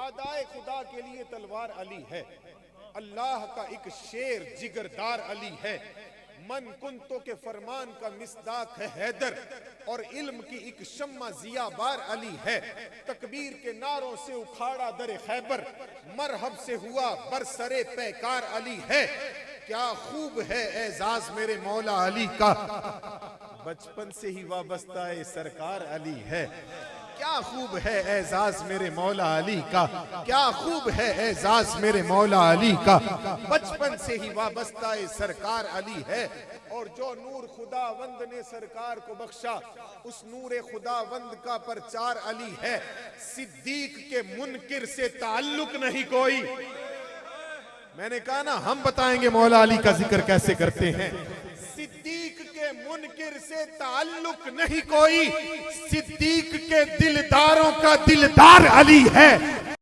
اعدائے خدا کے لیے تلوار علی ہے، اللہ کا ایک شیر جگردار علی ہے، من کنتو کے فرمان کا مصداق ہے حیدر، اور علم کی ایک شمع ضیاء بار علی ہے، تکبیر کے نعروں سے اکھاڑا در خیبر، مرحب سے ہوا برسرے پیکار علی ہے، کیا خوب ہے اعزاز میرے مولا علی کا، بچپن سے ہی وابستہ سرکار علی ہے، کیا خوب ہے اعزاز میرے مولا علی کا، کیا خوب ہے اعزاز میرے مولا علی کا، بچپن سے ہی وابستہ سرکار علی ہے، اور جو نور خداوند نے سرکار کو بخشا اس نور خداوند کا پرچار علی ہے، صدیق کے منکر سے تعلق نہیں کوئی، میں نے کہا نا ہم بتائیں گے مولا علی کا ذکر کیسے کرتے ہیں، صدیق کے منکر سے تعلق نہیں کوئی، صدیق کے دلداروں کا دلدار علی ہے۔